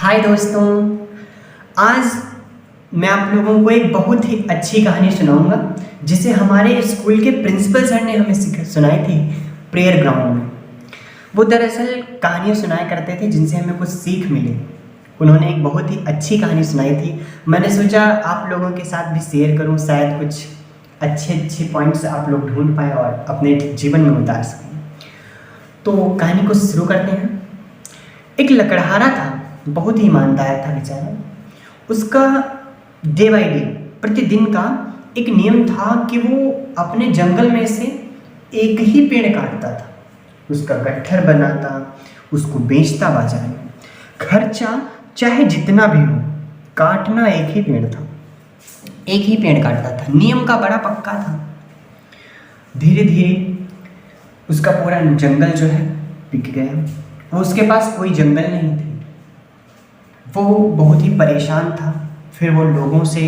हाय दोस्तों, आज मैं आप लोगों को एक बहुत ही अच्छी कहानी सुनाऊंगा जिसे हमारे स्कूल के प्रिंसिपल सर ने हमें सुनाई थी प्रेयर ग्राउंड में। वो दरअसल कहानियाँ सुनाया करते थे जिनसे हमें कुछ सीख मिले। उन्होंने एक बहुत ही अच्छी कहानी सुनाई थी। मैंने सोचा आप लोगों के साथ भी शेयर करूं, शायद कुछ अच्छे पॉइंट्स आप लोग ढूंढ पाएँ और अपने जीवन में उतार सकें। तो कहानी को शुरू करते हैं। एक लकड़हारा था, बहुत ही ईमानदार था बेचारा। उसका डे बाय डे प्रतिदिन का एक नियम था कि वो अपने जंगल में से एक ही पेड़ काटता था, उसका गट्ठर बनाता, उसको बेचता बाजार में। खर्चा चाहे जितना भी हो, काटना एक ही पेड़ था, एक ही पेड़ काटता था। नियम का बड़ा पक्का था। धीरे धीरे उसका पूरा जंगल जो है बिक गया। वो उसके पास कोई जंगल नहीं थी। वो बहुत ही परेशान था। फिर वो लोगों से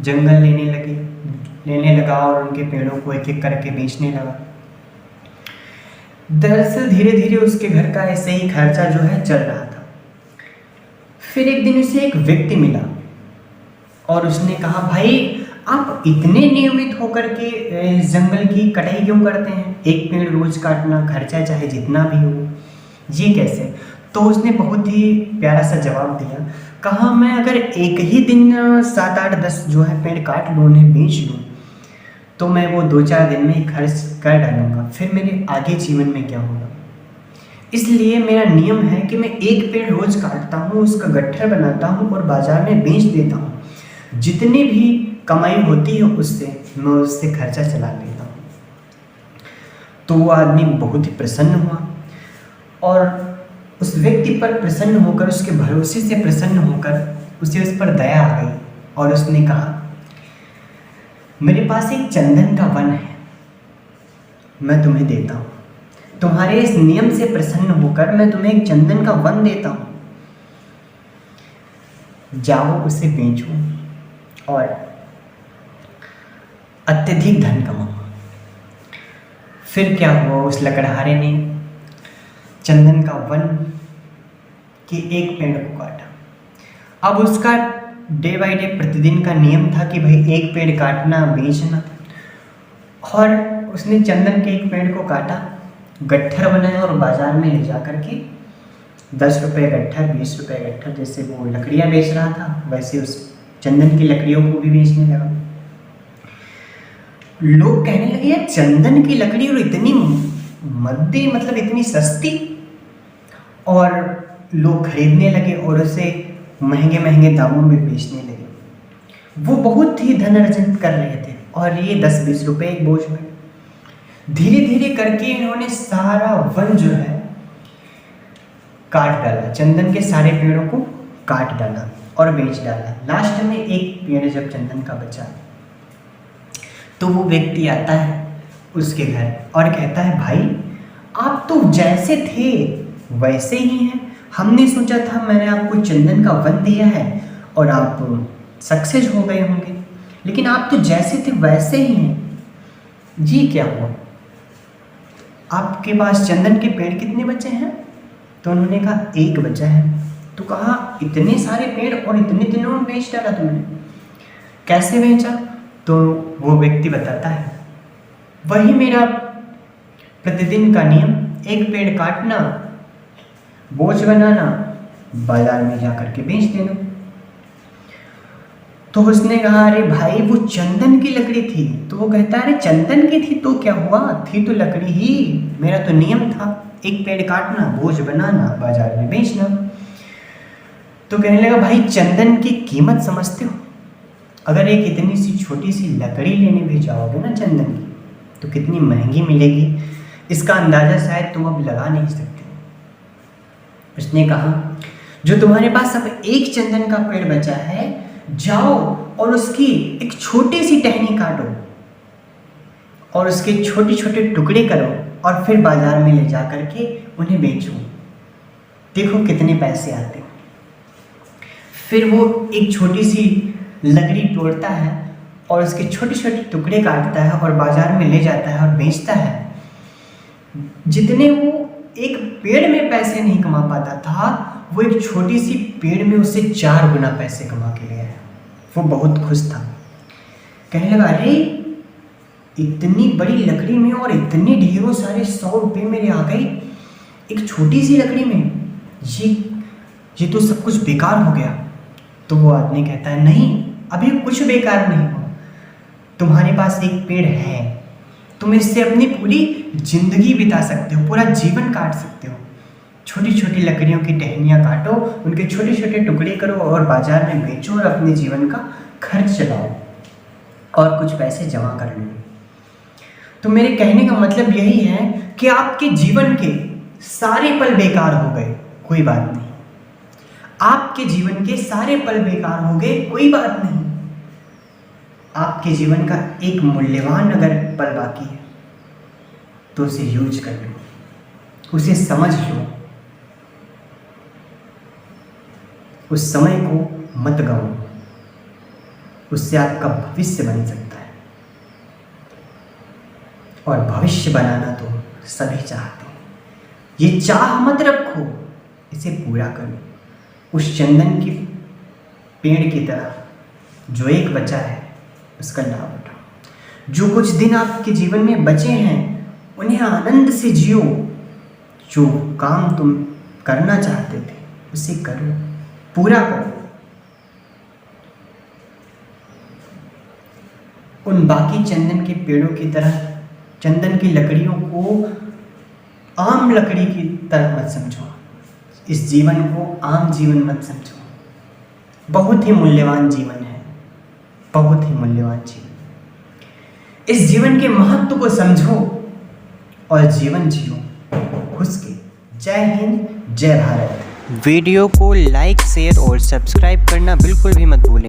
जंगल लेने लगा और उनके पेड़ों को एक एक करके बेचने लगा। दरअसल धीरे धीरे उसके घर का ऐसे ही खर्चा जो है चल रहा था। फिर एक दिन उसे एक व्यक्ति मिला और उसने कहा, भाई आप इतने नियमित होकर के जंगल की कटाई क्यों करते हैं? एक पेड़ रोज काटना, खर्चा चाहे जितना भी हो, ये कैसे? तो उसने बहुत ही प्यारा सा जवाब दिया। कहा, मैं अगर एक ही दिन 7, 8, 10 जो है पेड़ काट लूँ, उन्हें बेच लूँ, तो मैं वो 2-4 दिन में ही खर्च कर डालूंगा। फिर मेरे आगे जीवन में क्या होगा? इसलिए मेरा नियम है कि मैं एक पेड़ रोज काटता हूँ, उसका गट्ठर बनाता हूँ और बाजार में बेच देता हूँ। जितनी भी कमाई होती है उससे मैं उससे खर्चा चला लेता हूँ। तो वो आदमी बहुत ही प्रसन्न हुआ और उस व्यक्ति पर प्रसन्न होकर, उसके भरोसे से प्रसन्न होकर उसे उस पर दया आ गई और उसने कहा, मेरे पास एक चंदन का वन है, मैं तुम्हें देता हूँ। तुम्हारे इस नियम से प्रसन्न होकर मैं तुम्हें एक चंदन का वन देता हूँ। जाओ उसे बेचो और अत्यधिक धन कमाओ। फिर क्या हुआ? उस लकड़हारे ने चंदन का वन के एक पेड़ को काटा। अब उसका डे बाय डे प्रतिदिन का नियम था कि भाई एक पेड़ काटना, बेचना। और उसने चंदन के एक पेड़ को काटा, गट्ठर बनाया और बाजार में ले जा करके 10 रुपये गट्ठर, 20 रुपये गट्ठर, जैसे वो लकड़ियाँ बेच रहा था वैसे उस चंदन की लकड़ियों को भी बेचने लगा। लोग कहने लगे, यार चंदन की लकड़ी और इतनी मद्दी, मतलब इतनी सस्ती। और लोग खरीदने लगे और उसे महंगे महंगे दामों में बेचने लगे। वो बहुत ही धन अर्जन कर रहे थे और ये 10-20 रुपये एक बोझ में। धीरे धीरे करके इन्होंने सारा वन जो है काट डाला, चंदन के सारे पेड़ों को काट डाला और बेच डाला। लास्ट में एक पेड़ जब चंदन का बचा तो वो व्यक्ति आता है उसके घर और कहता है, भाई आप तो जैसे थे वैसे ही हैं। हमने सोचा था, मैंने आपको चंदन का वन दिया है और आप सक्सेस हो गए होंगे, लेकिन आप तो जैसे थे वैसे ही हैं। जी क्या हुआ? आपके पास चंदन के पेड़ कितने बचे हैं? तो उन्होंने कहा, एक बचा है। तो कहा, इतने सारे पेड़ और इतने दिनों में बेच डाला तुमने? कैसे बेचा? तो वो व्यक्ति बताता है, वही मेरा प्रतिदिन का नियम, एक पेड़ काटना, बोझ बनाना, बाजार में जाकर के बेच देना। तो उसने कहा, अरे भाई वो चंदन की लकड़ी थी। तो वो कहता है, अरे चंदन की थी तो क्या हुआ, थी तो लकड़ी ही, मेरा तो नियम था एक पेड़ काटना, बोझ बनाना, बाजार में बेचना। तो कहने लगा, भाई चंदन की कीमत समझते हो? अगर एक इतनी सी छोटी सी लकड़ी लेने भी जाओगे ना चंदन की, तो कितनी महंगी मिलेगी, इसका अंदाज़ा शायद तुम अब लगा नहीं सकते। उसने कहा, जो तुम्हारे पास अब एक चंदन का पेड़ बचा है, जाओ और उसकी एक छोटी सी टहनी काटो और उसके छोटे छोटे टुकड़े करो और फिर बाजार में ले जा करके उन्हें बेचो, देखो कितने पैसे आते हैं। फिर वो एक छोटी सी लकड़ी तोड़ता है और उसके छोटे छोटे टुकड़े काटता है और बाजार में ले जाता है और बेचता है। जितने वो एक पेड़ में पैसे नहीं कमा पाता था, वो एक छोटी सी पेड़ में उससे 4 गुना पैसे कमा के ले आया। वो बहुत खुश था, कहने लगा अरे इतनी बड़ी लकड़ी में और इतने ढेरों सारे 100 रुपये मेरे आ गए एक छोटी सी लकड़ी में, ये तो सब कुछ बेकार हो गया। तो वो आदमी कहता है नहीं, अभी कुछ बेकार नहीं हुआ, तुम्हारे पास एक पेड़ है, तुम इससे अपनी पूरी जिंदगी बिता सकते हो, पूरा जीवन काट सकते हो। छोटी छोटी लकड़ियों की टहनियाँ काटो, उनके छोटे छोटे टुकड़े करो और बाजार में बेचो और अपने जीवन का खर्च चलाओ और कुछ पैसे जमा कर लो। तो मेरे कहने का मतलब यही है कि आपके जीवन के सारे पल बेकार हो गए, कोई बात नहीं। आपके जीवन के सारे पल बेकार हो गए, कोई बात नहीं। आपके जीवन का एक मूल्यवान अगर पल बाकी है तो उसे यूज कर लो, उसे समझ लो, उस समय को मत गवाओ, उससे आपका भविष्य बन सकता है। और भविष्य बनाना तो सभी चाहते हैं। ये चाह मत रखो, इसे पूरा करो। उस चंदन के पेड़ की तरह जो एक बचा है उसका लाभ उठाओ। जो कुछ दिन आपके जीवन में बचे हैं उन्हें आनंद से जियो। जो काम तुम करना चाहते थे उसे करो, पूरा करो। उन बाकी चंदन के पेड़ों की तरह चंदन की लकड़ियों को आम लकड़ी की तरह मत समझो। इस जीवन को आम जीवन मत समझो। बहुत ही मूल्यवान जीवन है, बहुत ही मूल्यवान जीवन। इस जीवन के महत्व को समझो और जीवन जियो खुश के। जय हिंद, जय भारत। वीडियो को लाइक, शेयर और सब्सक्राइब करना बिल्कुल भी मत भूलें।